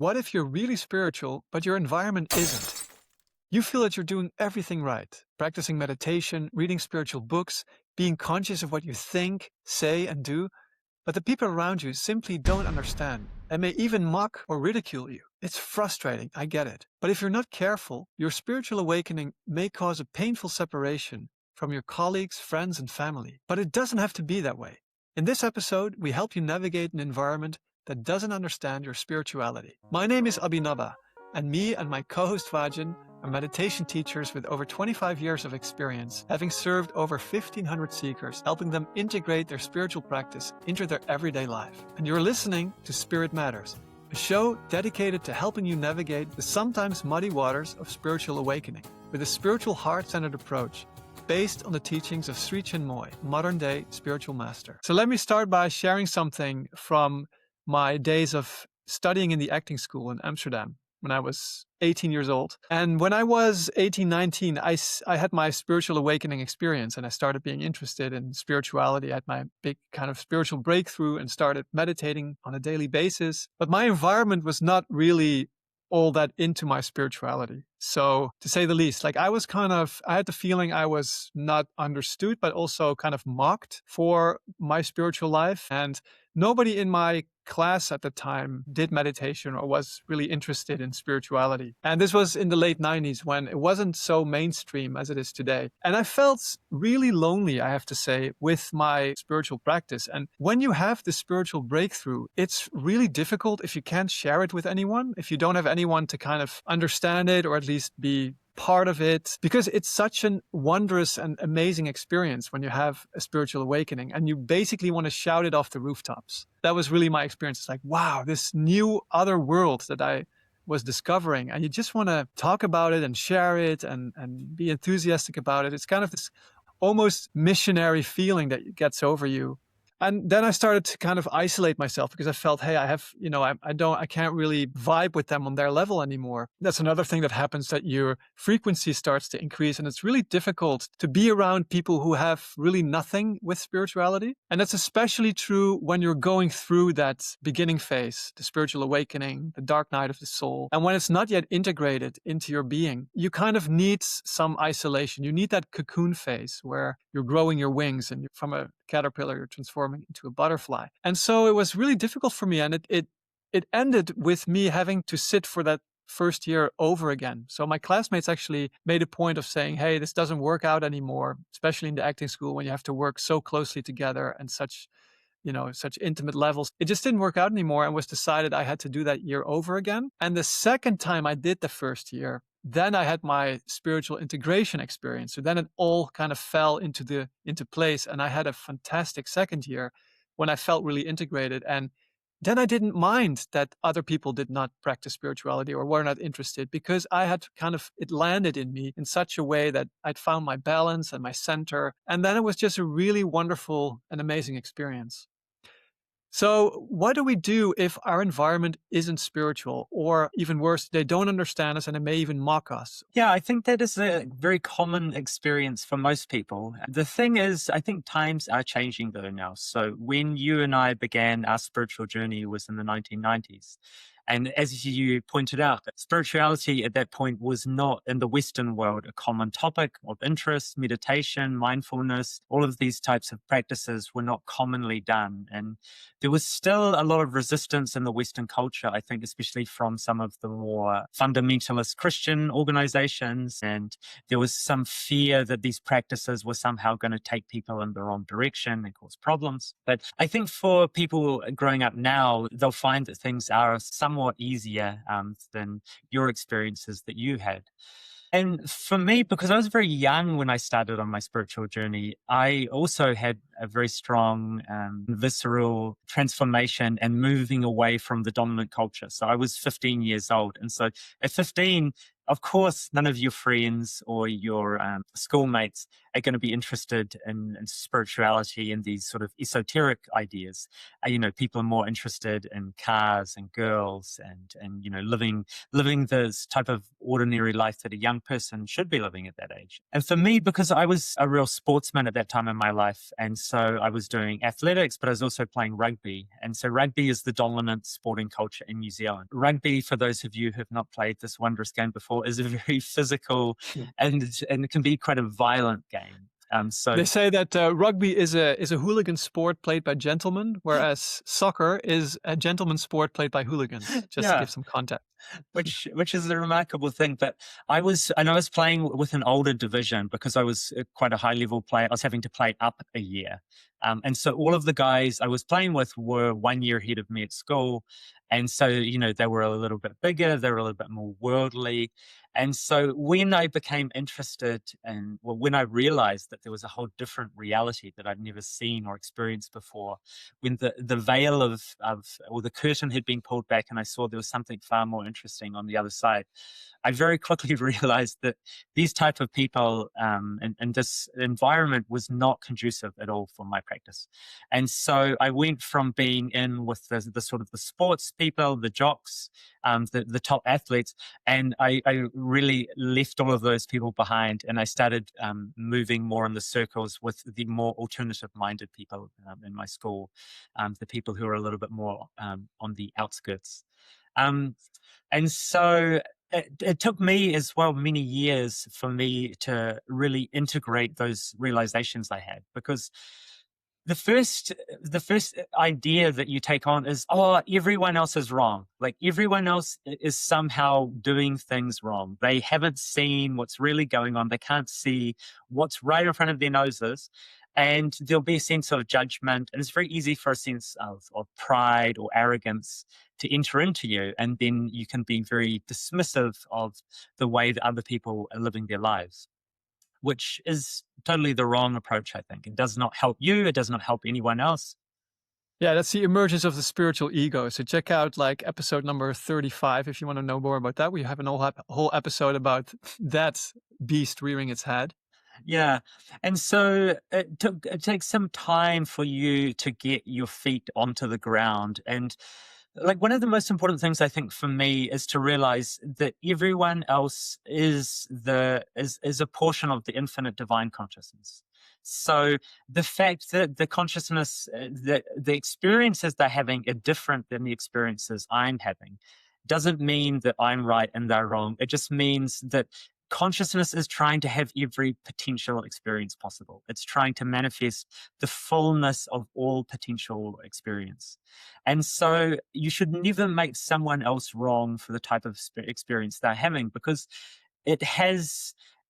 What if you're really spiritual, but your environment isn't? You feel that you're doing everything right, practicing meditation, reading spiritual books, being conscious of what you think, say, and do, but the people around you simply don't understand and may even mock or ridicule you. It's frustrating, I get it. But if you're not careful, your spiritual awakening may cause a painful separation from your colleagues, friends, and family. But it doesn't have to be that way. In this episode, we help you navigate an environment that doesn't understand your spirituality. My name is Abhinava, and me and my co-host Vajan are meditation teachers with over 25 years of experience, having served over 1,500 seekers, helping them integrate their spiritual practice into their everyday life. And you're listening to Spirit Matters, a show dedicated to helping you navigate the sometimes muddy waters of spiritual awakening with a spiritual heart-centered approach based on the teachings of Sri Chinmoy, modern-day spiritual master. So let me start by sharing something from my days of studying in the acting school in Amsterdam when I was 18 years old. And when I was 18, 19, I had my spiritual awakening experience, and I started being interested in spirituality. I had my big kind of spiritual breakthrough and started meditating on a daily basis. But my environment was not really all that into my spirituality. So to say the least, I had the feeling I was not understood, but also kind of mocked for my spiritual life. And nobody in my class at the time did meditation or was really interested in spirituality. And this was in the late 90s when it wasn't so mainstream as it is today. And I felt really lonely, I have to say, with my spiritual practice. And when you have the spiritual breakthrough, it's really difficult if you can't share it with anyone, if you don't have anyone to kind of understand it or at least be part of it, because it's such an wondrous and amazing experience when you have a spiritual awakening and you basically want to shout it off the rooftops. That was really my experience. It's like, wow, this new other world that I was discovering, and you just want to talk about it and share it and be enthusiastic about it. It's kind of this almost missionary feeling that gets over you. And then I started to kind of isolate myself because I felt, hey, I can't really vibe with them on their level anymore. That's another thing that happens, that your frequency starts to increase, and it's really difficult to be around people who have really nothing with spirituality. And that's especially true when you're going through that beginning phase, the spiritual awakening, the dark night of the soul. And when it's not yet integrated into your being, you kind of need some isolation. You need that cocoon phase where you're growing your wings and from a caterpillar, you're transforming into a butterfly. And so it was really difficult for me. And it ended with me having to sit for that first year over again. So my classmates actually made a point of saying, hey, this doesn't work out anymore, especially in the acting school when you have to work so closely together and such intimate levels. It just didn't work out anymore, and was decided I had to do that year over again. And the second time I did the first year, then I had my spiritual integration experience. So then it all kind of fell into place. And I had a fantastic second year when I felt really integrated. And then I didn't mind that other people did not practice spirituality or were not interested, because I had it landed in me in such a way that I'd found my balance and my center. And then it was just a really wonderful and amazing experience. So what do we do if our environment isn't spiritual, or even worse, they don't understand us and they may even mock us? Yeah, I think that is a very common experience for most people. The thing is, I think times are changing though now. So when you and I began our spiritual journey was in the 1990s. And as you pointed out, spirituality at that point was not in the Western world a common topic of interest. Meditation, mindfulness, all of these types of practices were not commonly done. And there was still a lot of resistance in the Western culture, I think, especially from some of the more fundamentalist Christian organizations. And there was some fear that these practices were somehow going to take people in the wrong direction and cause problems. But I think for people growing up now, they'll find that things are somewhat easier than your experiences that you had. And for me, because I was very young when I started on my spiritual journey, I also had a very strong visceral transformation and moving away from the dominant culture. So I was 15 years old. And so at 15, of course, none of your friends or your schoolmates are going to be interested in spirituality and these sort of esoteric ideas. People are more interested in cars and girls and living this type of ordinary life that a young person should be living at that age. And for me, because I was a real sportsman at that time in my life, and so I was doing athletics, but I was also playing rugby. And so rugby is the dominant sporting culture in New Zealand. Rugby, for those of you who have not played this wondrous game before, is a very physical and it can be quite a violent game. They say that rugby is a hooligan sport played by gentlemen, whereas soccer is a gentleman's sport played by hooligans, just to give some context. Which is a remarkable thing. But I was playing with an older division because I was quite a high level player. I was having to play up a year. And so all of the guys I was playing with were 1 year ahead of me at school. And so, they were a little bit bigger, they were a little bit more worldly. And so when I became interested when I realized that there was a whole different reality that I'd never seen or experienced before, when the veil or the curtain had been pulled back and I saw there was something far more interesting on the other side, I very quickly realized that these type of people and this environment was not conducive at all for my practice. And so I went from being in with the sort of the sports people, the jocks, the top athletes, and I really left all of those people behind, and I started moving more in the circles with the more alternative-minded people in my school, the people who are a little bit more on the outskirts. And so it took me as well many years for me to really integrate those realizations I had, because the first idea that you take on is, oh, everyone else is wrong. Like everyone else is somehow doing things wrong. They haven't seen what's really going on. They can't see what's right in front of their noses. And there'll be a sense of judgment. And it's very easy for a sense of pride or arrogance to enter into you. And then you can be very dismissive of the way that other people are living their lives, which is totally the wrong approach, I think. It does not help you. It does not help anyone else. Yeah, that's the emergence of the spiritual ego. So check out episode number 35 if you want to know more about that. We have an whole episode about that beast rearing its head. Yeah. And so it takes some time for you to get your feet onto the ground. And one of the most important things I think for me is to realize that everyone else is a portion of the infinite divine consciousness. So the fact that the consciousness, the experiences they're having are different than the experiences I'm having doesn't mean that I'm right and they're wrong. It just means that consciousness is trying to have every potential experience possible. It's trying to manifest the fullness of all potential experience. And so you should never make someone else wrong for the type of experience they're having, because it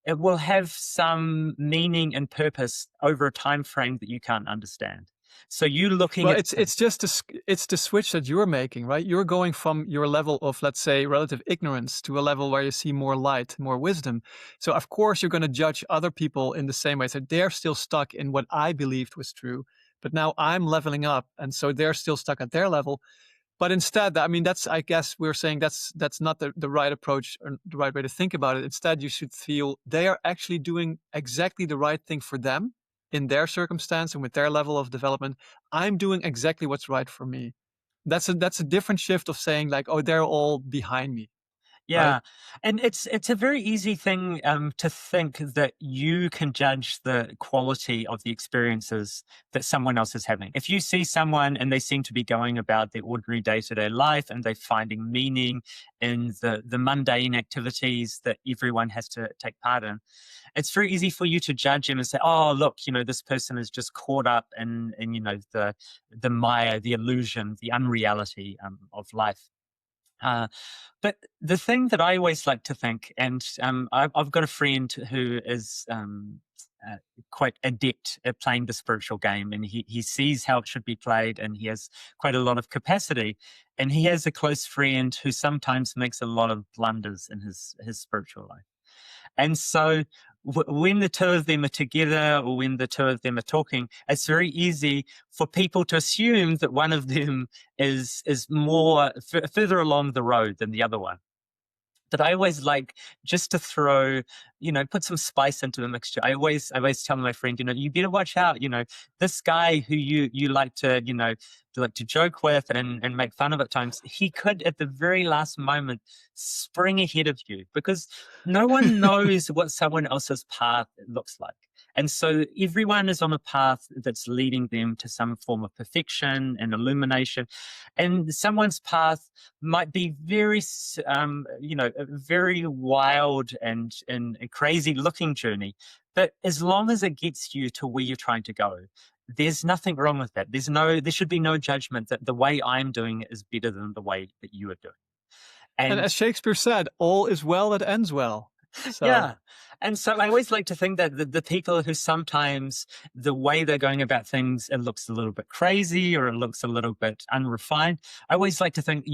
will have some meaning and purpose over a time frame that you can't understand. So you looking well, at it's just it's the switch that you're making, right? You're going from your level of, let's say, relative ignorance to a level where you see more light, more wisdom. So of course you're going to judge other people in the same way. So they're still stuck in what I believed was true, but now I'm leveling up, and so they're still stuck at their level. But instead, I mean, I guess we're saying that's not the right approach or the right way to think about it. Instead, you should feel they are actually doing exactly the right thing for them in their circumstance and with their level of development. I'm doing exactly what's right for me. That's a different shift of saying oh, they're all behind me. Yeah. Right? And it's a very easy thing to think that you can judge the quality of the experiences that someone else is having. If you see someone and they seem to be going about their ordinary day-to-day life and they're finding meaning in the mundane activities that everyone has to take part in, it's very easy for you to judge them and say, oh, look, this person is just caught up in the mire, the illusion, the unreality of life. But the thing that I always like to think, and I've got a friend who is quite adept at playing the spiritual game, and he sees how it should be played, and he has quite a lot of capacity. And he has a close friend who sometimes makes a lot of blunders in his spiritual life. And so when the two of them are together, or when the two of them are talking, it's very easy for people to assume that one of them is more further along the road than the other one. that I always like just to throw, put some spice into the mixture. I always tell my friend, you better watch out. This guy who you like to, like to joke with and make fun of at times, he could at the very last moment spring ahead of you, because no one knows what someone else's path looks like. And so everyone is on a path that's leading them to some form of perfection and illumination. And someone's path might be a very wild and a crazy looking journey. But as long as it gets you to where you're trying to go, there's nothing wrong with that. There should be no judgment that the way I'm doing it is better than the way that you are doing. And And as Shakespeare said, all is well that ends well. So yeah. And so I always like to think that the people who sometimes the way they're going about things, it looks a little bit crazy or it looks a little bit unrefined. I always like to think,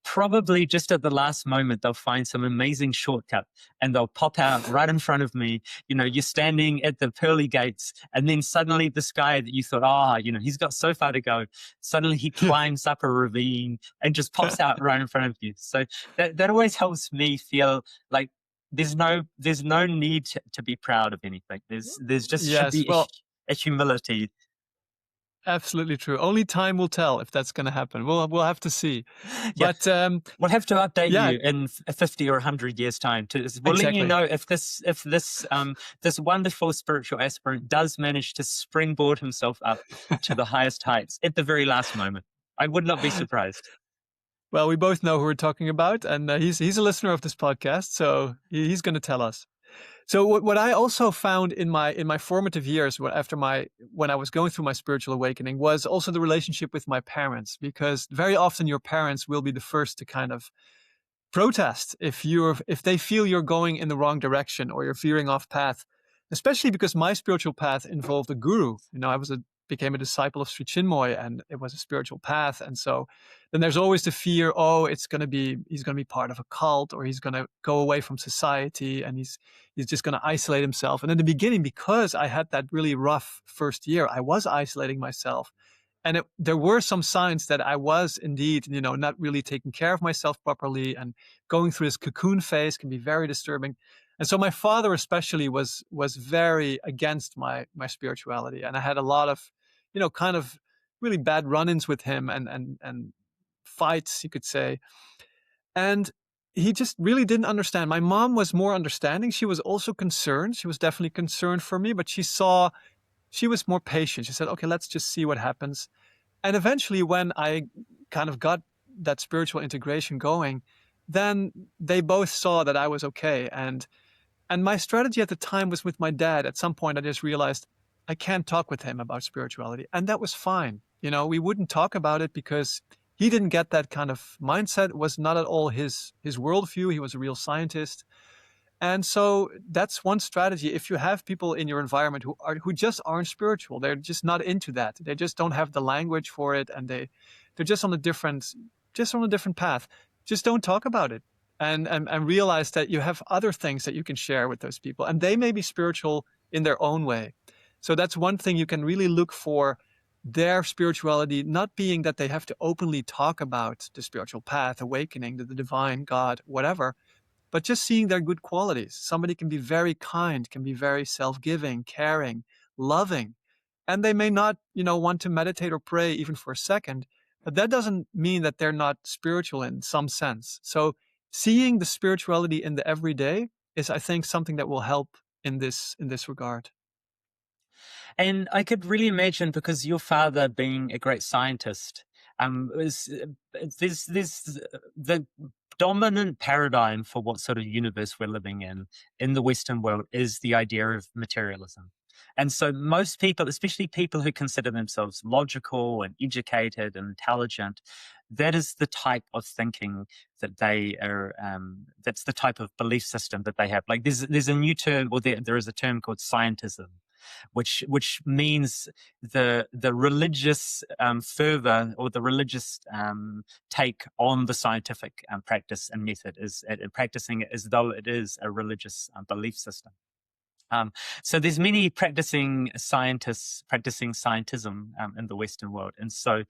probably just at the last moment, they'll find some amazing shortcut and they'll pop out right in front of me. You're standing at the pearly gates, and then suddenly this guy that you thought, he's got so far to go, suddenly he climbs up a ravine and just pops out right in front of you. So that always helps me feel like there's no need to be proud of anything. There's just should yes, be well, a humility. absolutely true. Only time will tell if that's going to happen. We'll have to see. Yeah, But we'll have to update yeah, you in 50 or 100 years time. We'll let you exactly. know if this wonderful spiritual aspirant does manage to springboard himself up to the highest heights at the very last moment. I would not be surprised. Well, we both know who we're talking about, and he's a listener of this podcast, so he's going to tell us. So what I also found in my formative years, when I was going through my spiritual awakening, was also the relationship with my parents, because very often your parents will be the first to kind of protest if they feel you're going in the wrong direction or you're veering off path, especially because my spiritual path involved a guru. Became a disciple of Sri Chinmoy, and it was a spiritual path. And so then there's always the fear, he's going to be part of a cult, or he's going to go away from society, and he's just going to isolate himself. And in the beginning, because I had that really rough first year, I was isolating myself. And there were some signs that I was indeed, not really taking care of myself properly, and going through this cocoon phase can be very disturbing. And so my father especially was very against my spirituality, and I had a lot of, kind of really bad run-ins with him, and fights, you could say. And he just really didn't understand. My mom was more understanding. She was also concerned. She was definitely concerned for me, but she was more patient. She said, okay, let's just see what happens. And eventually, when I kind of got that spiritual integration going, then they both saw that I was okay. And my strategy at the time was with my dad. At some point, I just realized I can't talk with him about spirituality. And that was fine. We wouldn't talk about it because he didn't get that kind of mindset. It was not at all his worldview. He was a real scientist. And so that's one strategy. If you have people in your environment who just aren't spiritual, they're just not into that. They just don't have the language for it, and they're just on a different path. Just don't talk about it, and realize that you have other things that you can share with those people, and they may be spiritual in their own way. So that's one thing you can really look for. Their spirituality not being that they have to openly talk about the spiritual path, awakening, the divine, God, whatever, but just seeing their good qualities. Somebody can be very kind, can be very self-giving, caring, loving, and they may not, want to meditate or pray even for a second, but that doesn't mean that they're not spiritual in some sense. So seeing the spirituality in the everyday is, I think, something that will help in this regard. And I could really imagine, because your father being a great scientist, was there's the dominant paradigm for what sort of universe we're living in the Western world, is the idea of materialism. And so most people, especially people who consider themselves logical and educated and intelligent, that is the type of thinking that they are. That's the type of belief system that they have. Like there's a new term, or there is a term called scientism, which means the religious fervor, or the religious take on the scientific practice and method, is practicing it as though it is a religious belief system. So there's many practicing scientists practicing scientism in the Western world, and so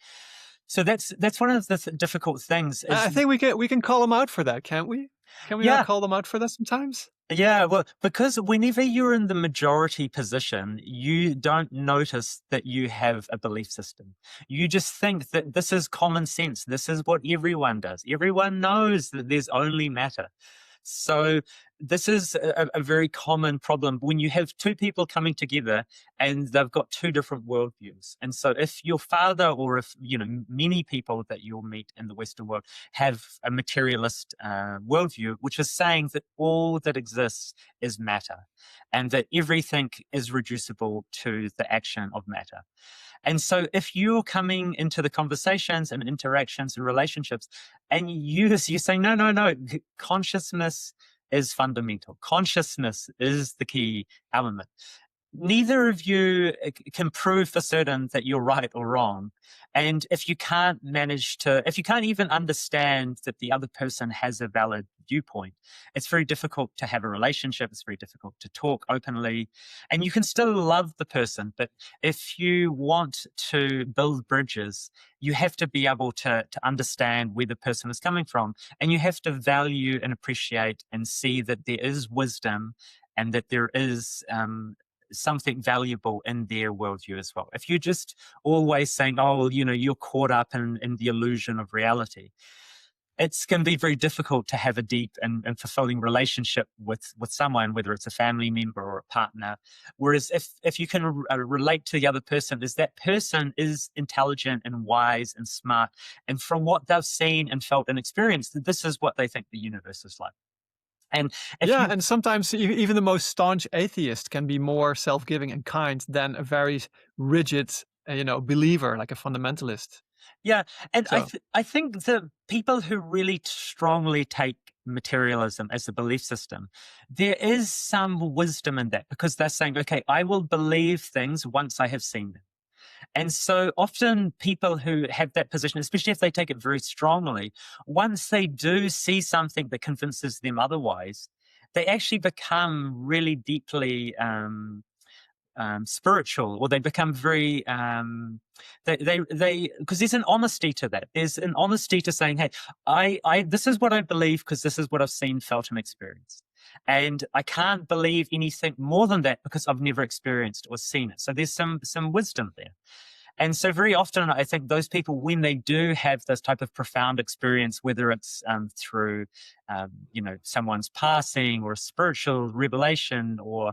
that's one of the difficult things. I think we can call them out for that, can't we? Can we not Yeah. call them out for that sometimes? Yeah, well, because whenever you're in the majority position, you don't notice that you have a belief system. You just think that this is common sense. This is what everyone does. Everyone knows that there's only matter. So this is a very common problem when you have two people coming together and they've got two different worldviews. And so if your father, or if many people that you'll meet in the Western world have a materialist worldview, which is saying that all that exists is matter and that everything is reducible to the action of matter. And so if you're coming into the conversations and interactions and relationships and you're saying, no, no, no, consciousness is fundamental. Consciousness is the key element. Neither of you can prove for certain that you're right or wrong. And if you can't if you can't even understand that the other person has a valid viewpoint, it's very difficult to have a relationship. It's very difficult to talk openly. And you can still love the person, but if you want to build bridges, you have to be able to understand where the person is coming from. And you have to value and appreciate and see that there is wisdom and that there is something valuable in their worldview as well. If you're just always saying, oh, well, you're caught up in the illusion of reality, it's going to be very difficult to have a deep and fulfilling relationship with someone, whether it's a family member or a partner. Whereas if you can relate to the other person, is that person is intelligent and wise and smart, and from what they've seen and felt and experienced, this is what they think the universe is like. And if Yeah, you and sometimes even the most staunch atheist can be more self-giving and kind than a very rigid, believer like a fundamentalist. Yeah, and So I think the people who really strongly take materialism as a belief system, there is some wisdom in that, because they're saying, okay, I will believe things once I have seen them. And so often people who have that position, especially if they take it very strongly, once they do see something that convinces them otherwise, they actually become really deeply spiritual, or they become very they because there's an honesty to that. There's an honesty to saying, hey, I this is what I believe because this is what I've seen, felt, and experienced, and I can't believe anything more than that because I've never experienced or seen it. So there's some wisdom there. And so very often, I think those people, when they do have this type of profound experience, whether it's through, someone's passing, or a spiritual revelation, or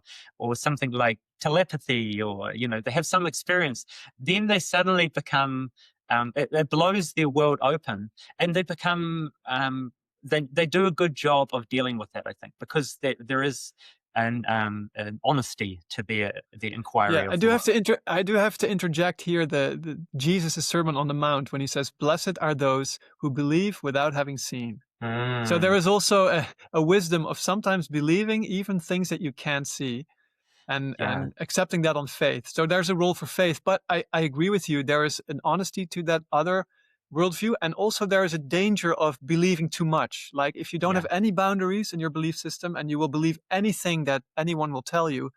something like telepathy, or they have some experience, then they suddenly become, it blows their world open, and they become, they do a good job of dealing with that, I think, because there is an honesty to the inquiry yeah, of the world. I do have to interject here the Jesus' Sermon on the Mount when he says, "Blessed are those who believe without having seen." So there Mm, is also a wisdom of sometimes believing even things that you can't see, yeah, and accepting that on faith. So there's a role for faith, but I agree with you. There is an honesty to that other worldview, and also there is a danger of believing too much. Like if you don't yeah. have any boundaries in your belief system and you will believe anything that anyone will tell you,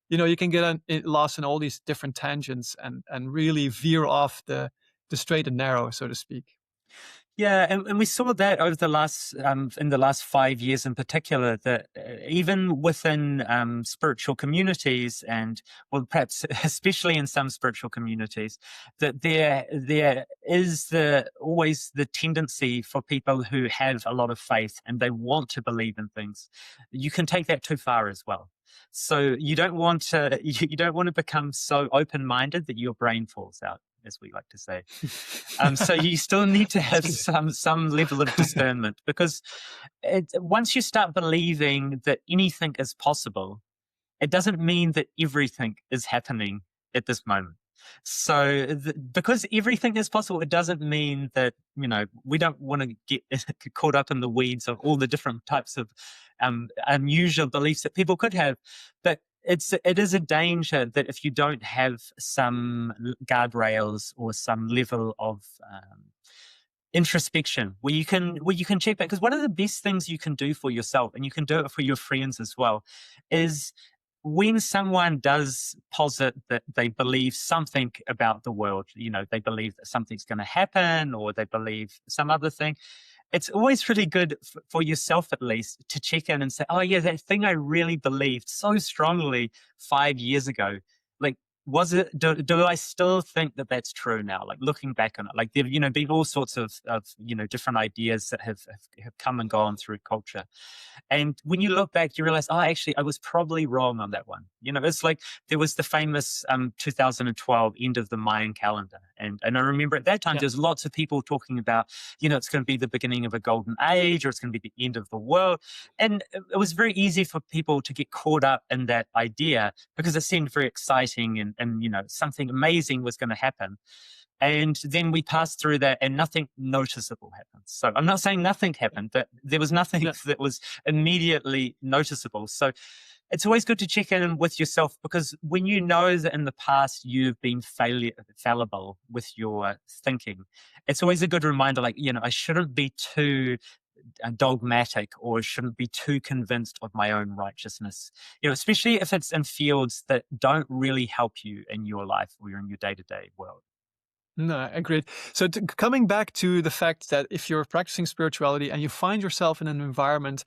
you can get lost in all these different tangents and really veer off the straight and narrow, so to speak. Yeah, and we saw that over the last in the last 5 years in particular, that even within spiritual communities, and well, perhaps especially in some spiritual communities, that there is always the tendency for people who have a lot of faith and they want to believe in things. You can take that too far as well. So you don't want to you don't want to become so open-minded that your brain falls out, as we like to say. So you still need to have some level of discernment, because once you start believing that anything is possible, it doesn't mean that everything is happening at this moment. So because everything is possible, it doesn't mean that we don't want to get caught up in the weeds of all the different types of unusual beliefs that people could have, but it is a danger that if you don't have some guardrails or some level of introspection where you can check back, because one of the best things you can do for yourself, and you can do it for your friends as well, is when someone does posit that they believe something about the world, they believe that something's going to happen, or they believe some other thing, it's always really good for yourself, at least, to check in and say, oh, yeah, that thing I really believed so strongly 5 years ago, like, do I still think that that's true now? Like, looking back on it, like, there've, been all sorts of different ideas that have come and gone through culture. And when you look back, you realize, oh, actually, I was probably wrong on that one. It's like there was the famous 2012 end of the Mayan calendar. And I remember at that time, Yeah. there's lots of people talking about, it's going to be the beginning of a golden age, or it's going to be the end of the world. And it was very easy for people to get caught up in that idea because it seemed very exciting, and something amazing was going to happen. And then we passed through that and nothing noticeable happened. So I'm not saying nothing happened, but there was nothing Yeah. that was immediately noticeable. So it's always good to check in with yourself, because when you know that in the past you've been fallible with your thinking, it's always a good reminder, like, I shouldn't be too dogmatic, or shouldn't be too convinced of my own righteousness, especially if it's in fields that don't really help you in your life or in your day-to-day world. No, agreed. So coming back to the fact that if you're practicing spirituality and you find yourself in an environment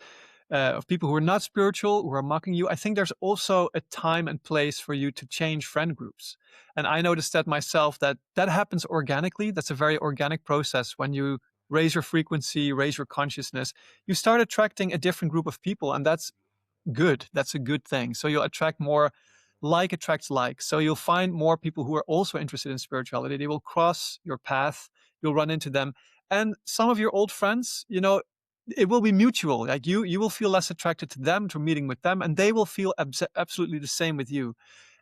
of people who are not spiritual, who are mocking you, I think there's also a time and place for you to change friend groups. And I noticed that myself, that happens organically. That's a very organic process. When you raise your frequency, raise your consciousness, you start attracting a different group of people, and that's good. That's a good thing. So you'll attract more. Like attracts like. So you'll find more people who are also interested in spirituality. They will cross your path. You'll run into them. And some of your old friends, it will be mutual. Like you will feel less attracted to them through meeting with them, and they will feel absolutely the same with you.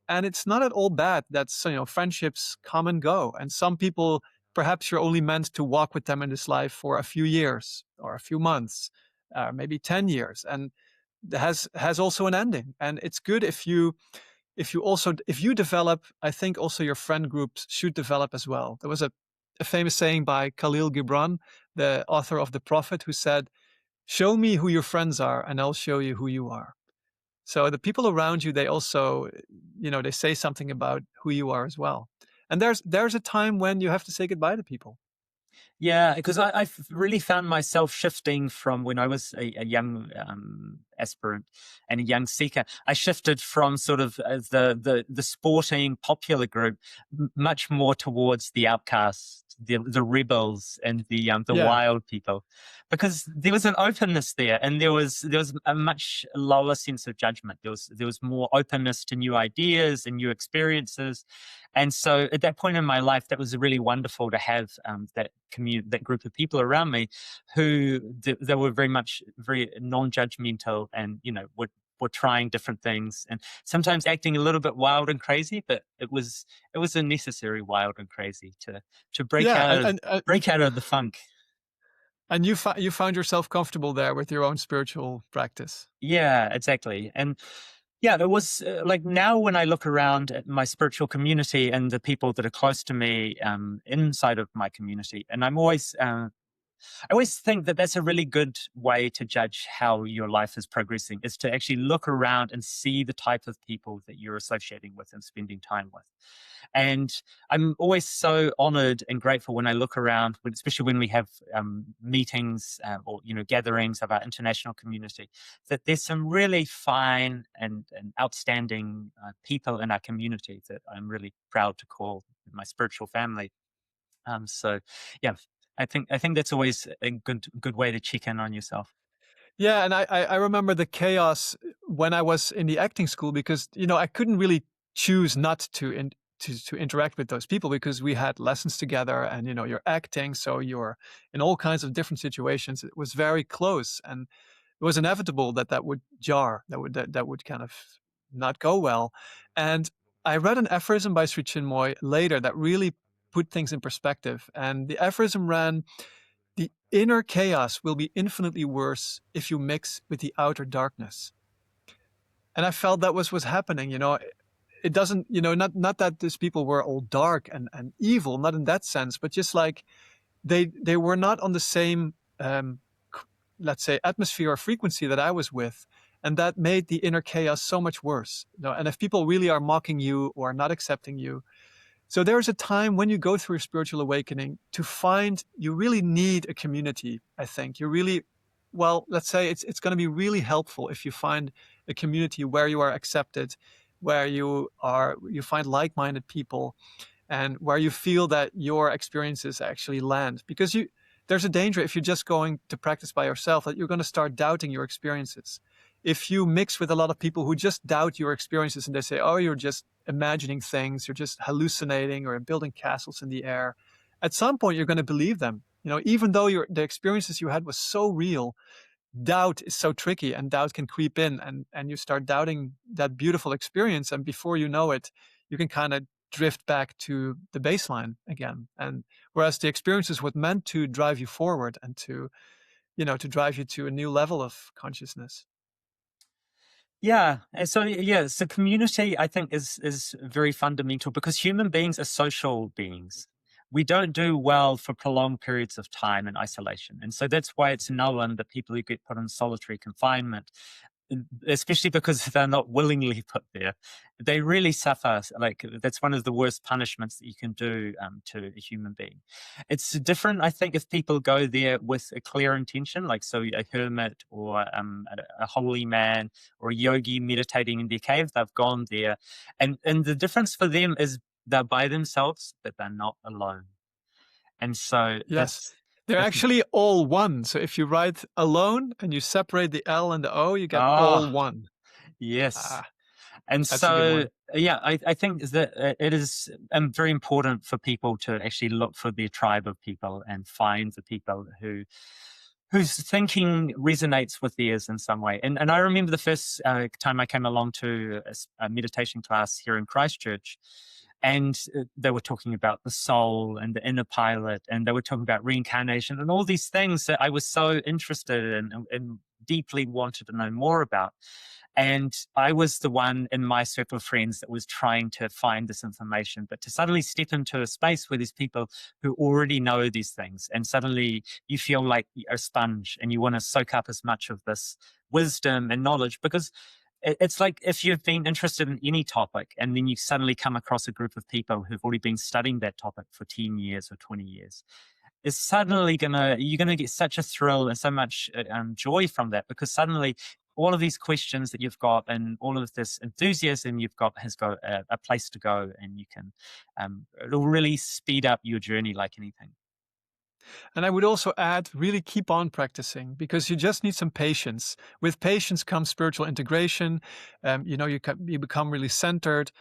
And it's not at all bad that friendships come and go. And some people, perhaps you're only meant to walk with them in this life for a few years or a few months, maybe 10 years. And has also an ending. And it's good if you develop. I think also your friend groups should develop as well. There was a famous saying by Khalil Gibran, the author of The Prophet, who said, show me who your friends are and I'll show you who you are. So the people around you, they also, they say something about who you are as well. And there's a time when you have to say goodbye to people. Yeah, because I've really found myself shifting from when I was a young aspirant and a young seeker. I shifted from sort of the sporting popular group much more towards the outcasts, the rebels, and the Yeah. wild people, because there was an openness there, and there was a much lower sense of judgment. There was more openness to new ideas and new experiences. And so at that point in my life, that was really wonderful to have that group of people around me who they were very non-judgmental, and were trying different things, and sometimes acting a little bit wild and crazy, but it was a necessary wild and crazy to break Yeah. out And, break out of the funk. and you found yourself comfortable there with your own spiritual practice. Yeah, exactly. And yeah, there was like, now when I look around at my spiritual community and the people that are close to me inside of my community, and I always think that that's a really good way to judge how your life is progressing, is to actually look around and see the type of people that you're associating with and spending time with. And I'm always so honored and grateful when I look around, especially when we have meetings or gatherings of our international community, that there's some really fine and outstanding people in our community that I'm really proud to call my spiritual family. So, yeah, I think that's always a good way to check in on yourself. Yeah, and I remember the chaos when I was in the acting school, because I couldn't really choose not to interact with those people, because we had lessons together, and you're acting, so you're in all kinds of different situations. It was very close, and it was inevitable that would jar, that would kind of not go well. And I read an aphorism by Sri Chinmoy later that really put things in perspective, and the aphorism ran: the inner chaos will be infinitely worse if you mix with the outer darkness. And I felt that was what's happening. It doesn't, not that these people were all dark and evil, not in that sense, but just like they were not on the same, let's say, atmosphere or frequency that I was with. And that made the inner chaos so much worse. And if people really are mocking you or not accepting you, So there's a time when you go through a spiritual awakening to find you really need a community, I think. You really, well, let's say it's going to be really helpful if you find a community where you are accepted, where you find like-minded people, and where you feel that your experiences actually land. Because there's a danger if you're just going to practice by yourself that you're going to start doubting your experiences. If you mix with a lot of people who just doubt your experiences and they say, oh, you're just imagining things, you're just hallucinating or building castles in the air, at some point you're going to believe them. Even though the experiences you had was so real, doubt is so tricky, and doubt can creep in, and you start doubting that beautiful experience, and before you know it, you can kind of drift back to the baseline again. And whereas the experiences were meant to drive you forward and to drive you to a new level of consciousness. Yeah. And so yeah, so community I think is very fundamental because human beings are social beings. We don't do well for prolonged periods of time in isolation. And so that's why it's known that people who get put in solitary confinement, especially because they're not willingly put there, they really suffer. Like that's one of the worst punishments that you can do to a human being. It's different, I think, if people go there with a clear intention, like so a hermit or a holy man or a yogi meditating in their cave. They've gone there, and the difference for them is they're by themselves, but they're not alone. And so Yes, that's they're that's actually all one. So if you write alone and you separate the L and the O, you get all ah one. yes. Ah, And that's a good so, one. yeah, I think that it is very important for people to actually look for their tribe of people and find the people whose thinking resonates with theirs in some way. And I remember the first time I came along to a meditation class here in Christchurch, and they were talking about the soul and the inner pilot, and they were talking about reincarnation and all these things that I was so interested in and deeply wanted to know more about. And I was the one in my circle of friends that was trying to find this information. But to suddenly step into a space where there's people who already know these things, and suddenly you feel like a sponge and you want to soak up as much of this wisdom and knowledge, because it's like if you've been interested in any topic and then you suddenly come across a group of people who've already been studying that topic for 10 years or 20 years, it's suddenly you're gonna get such a thrill and so much joy from that, because suddenly all of these questions that you've got and all of this enthusiasm you've got has got a place to go, and you can it'll really speed up your journey like anything. And I would also add, really keep on practicing, because you just need some patience. With patience comes spiritual integration. You become really centered.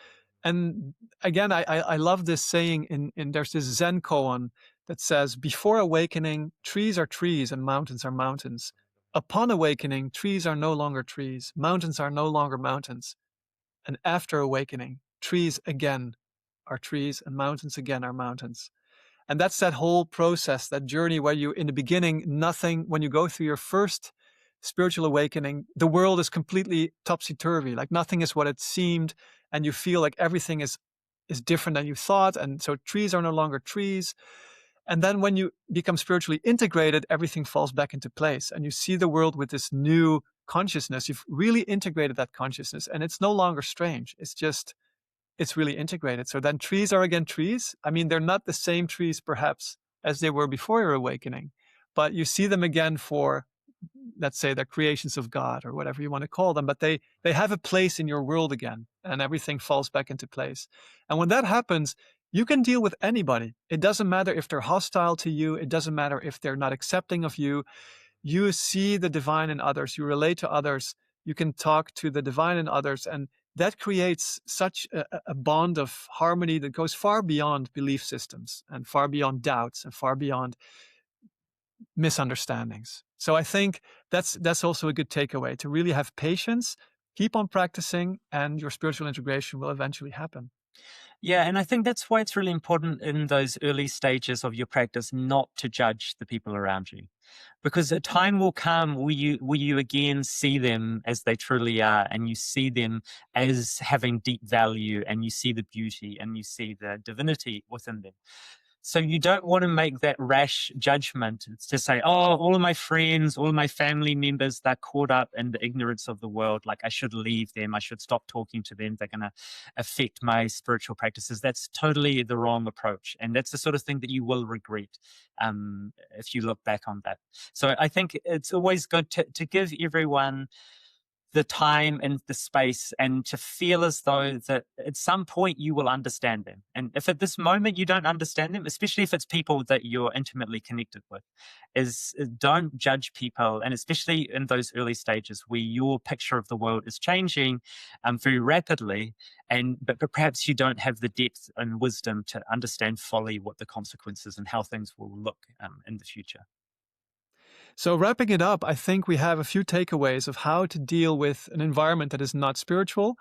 And again, I love this saying in there's this Zen koan that says, before awakening, trees are trees and mountains are mountains. Upon awakening, trees are no longer trees, mountains are no longer mountains. And after awakening, trees again are trees and mountains again are mountains. And that's that whole process, that journey where you, in the beginning, nothing, when you go through your first spiritual awakening, the world is completely topsy-turvy. Like nothing is what it seemed. And you feel like everything is different than you thought. And so trees are no longer trees. And then when you become spiritually integrated, everything falls back into place. And you see the world with this new consciousness. You've really integrated that consciousness. And it's no longer strange. It's really integrated. So then trees are again trees. I mean, they're not the same trees perhaps as they were before your awakening, but you see them again for, let's say, they're creations of God or whatever you want to call them, but they have a place in your world again, and everything falls back into place. And when that happens, you can deal with anybody. It doesn't matter if they're hostile to you. It doesn't matter if they're not accepting of you. You see the divine in others. You relate to others. You can talk to the divine in others, and that creates such a bond of harmony that goes far beyond belief systems and far beyond doubts and far beyond misunderstandings. So I think that's also a good takeaway, to really have patience, keep on practicing, and your spiritual integration will eventually happen. Yeah, and I think that's why it's really important in those early stages of your practice not to judge the people around you, because a time will come where you again see them as they truly are, and you see them as having deep value, and you see the beauty and you see the divinity within them. So you don't want to make that rash judgment to say, oh, all of my friends, all of my family members, they're caught up in the ignorance of the world. Like I should leave them. I should stop talking to them. They're going to affect my spiritual practices. That's totally the wrong approach. And that's the sort of thing that you will regret if you look back on that. So I think it's always good to give everyone the time and the space and to feel as though that at some point you will understand them. And if at this moment you don't understand them, especially if it's people that you're intimately connected with, is don't judge people. And especially in those early stages where your picture of the world is changing very rapidly, but perhaps you don't have the depth and wisdom to understand fully what the consequences and how things will look in the future. So, wrapping it up, I think we have a few takeaways of how to deal with an environment that is not spiritual.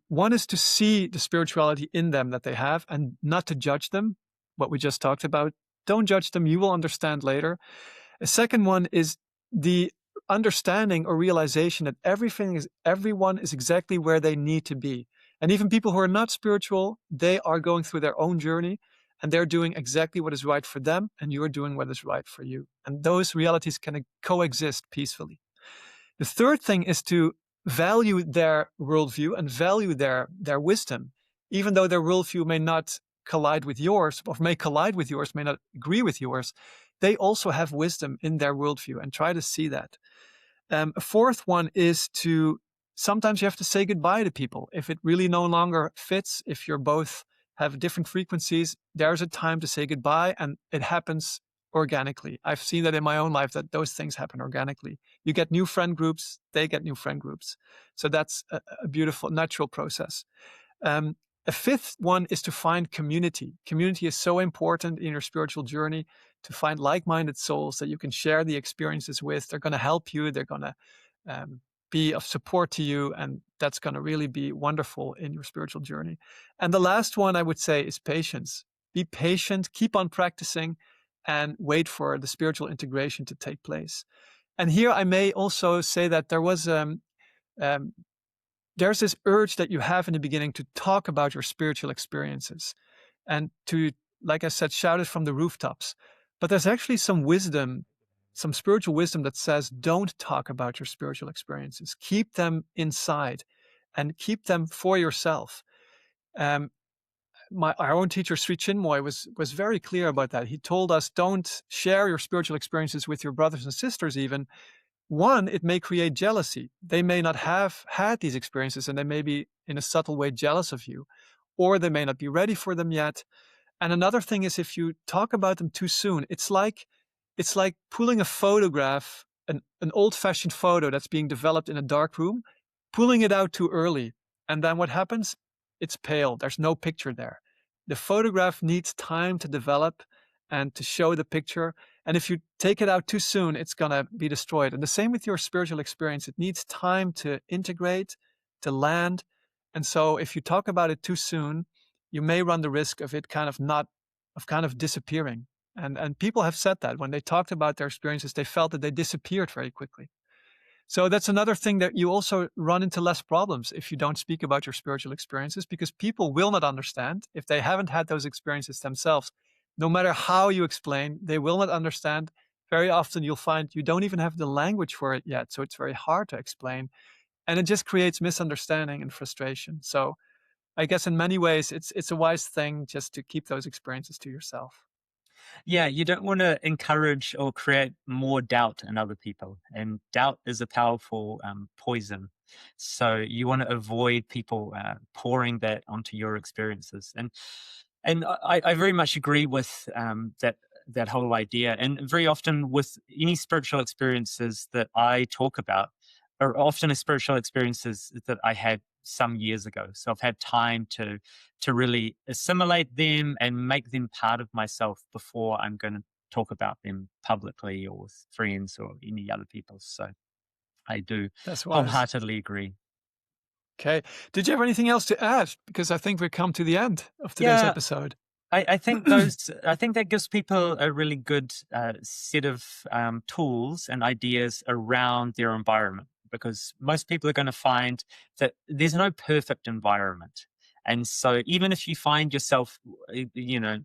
One is to see the spirituality in them that they have and not to judge them, what we just talked about. Don't judge them, you will understand later. A second one is the understanding or realization that everyone is exactly where they need to be. And even people who are not spiritual, they are going through their own journey and they're doing exactly what is right for them, and you're doing what is right for you. And those realities can coexist peacefully. The third thing is to value their worldview and value their wisdom, even though their worldview may not collide with yours, or may collide with yours, may not agree with yours. They also have wisdom in their worldview, and try to see that. A fourth one is to sometimes you have to say goodbye to people. If it really no longer fits, if you're both have different frequencies, there's a time to say goodbye, and it happens organically. I've seen that in my own life, that those things happen organically. You get new friend groups, they get new friend groups. So that's a beautiful, natural process. Um, a fifth one is to find community. Community is so important in your spiritual journey, to find like-minded souls that you can share the experiences with. They're going to help you. They're going to be of support to you. And that's going to really be wonderful in your spiritual journey. And the last one I would say is patience. Be patient, keep on practicing, and wait for the spiritual integration to take place. And here I may also say that um, there's this urge that you have in the beginning to talk about your spiritual experiences and to, like I said, shout it from the rooftops. But there's actually some wisdom, some spiritual wisdom that says, don't talk about your spiritual experiences. Keep them inside and keep them for yourself. Um, our own teacher, Sri Chinmoy, was very clear about that. He told us, don't share your spiritual experiences with your brothers and sisters even. One, it may create jealousy. They may not have had these experiences and they may be in a subtle way jealous of you, or they may not be ready for them yet. And another thing is, if you talk about them too soon, it's like pulling a photograph, an old-fashioned photo that's being developed in a dark room, pulling it out too early. And then what happens? It's pale. There's no picture there. The photograph needs time to develop and to show the picture. And if you take it out too soon, it's going to be destroyed. And the same with your spiritual experience. It needs time to integrate, to land. And so if you talk about it too soon, you may run the risk of it kind of disappearing. And people have said that when they talked about their experiences, they felt that they disappeared very quickly. So that's another thing, that you also run into less problems if you don't speak about your spiritual experiences, because people will not understand if they haven't had those experiences themselves. No matter how you explain, they will not understand. Very often you'll find you don't even have the language for it yet. So it's very hard to explain. And it just creates misunderstanding and frustration. So I guess in many ways, it's a wise thing just to keep those experiences to yourself. Yeah, you don't want to encourage or create more doubt in other people. And doubt is a powerful poison. So you want to avoid people pouring that onto your experiences. And I very much agree with that whole idea. And very often with any spiritual experiences that I talk about are often spiritual experiences that I had some years ago. So I've had time to really assimilate them and make them part of myself before I'm going to talk about them publicly or with friends or any other people. So I do That's wise. wholeheartedly agree. Okay. Did you have anything else to add? Because I think we've come to the end of today's Yeah, episode. I think I think that gives people a really good set of tools and ideas around their environment, because most people are going to find that there's no perfect environment. And so even if you find yourself,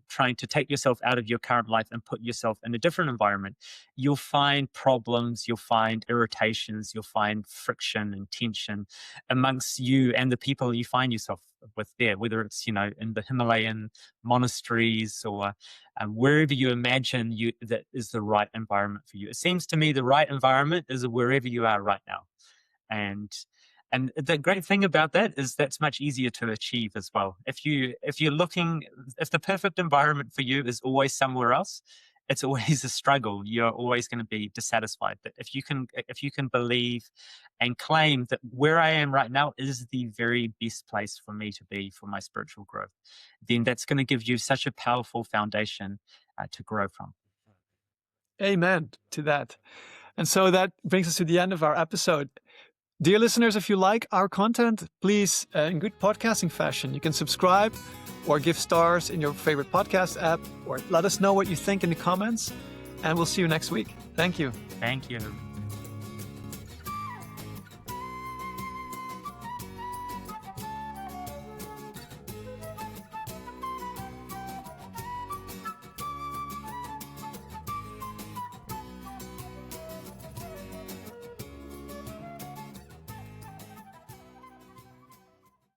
trying to take yourself out of your current life and put yourself in a different environment, you'll find problems, you'll find irritations, you'll find friction and tension amongst you and the people you find yourself with there, whether it's, in the Himalayan monasteries or wherever you imagine that is the right environment for you. It seems to me the right environment is wherever you are right now. And the great thing about that is that's much easier to achieve as well. If the perfect environment for you is always somewhere else, it's always a struggle. You're always going to be dissatisfied. But if you can believe and claim that where I am right now is the very best place for me to be for my spiritual growth, then that's going to give you such a powerful foundation to grow from. Amen to that. And so that brings us to the end of our episode. Dear listeners, if you like our content, please, in good podcasting fashion, you can subscribe or give stars in your favorite podcast app, or let us know what you think in the comments, and we'll see you next week. Thank you. Thank you.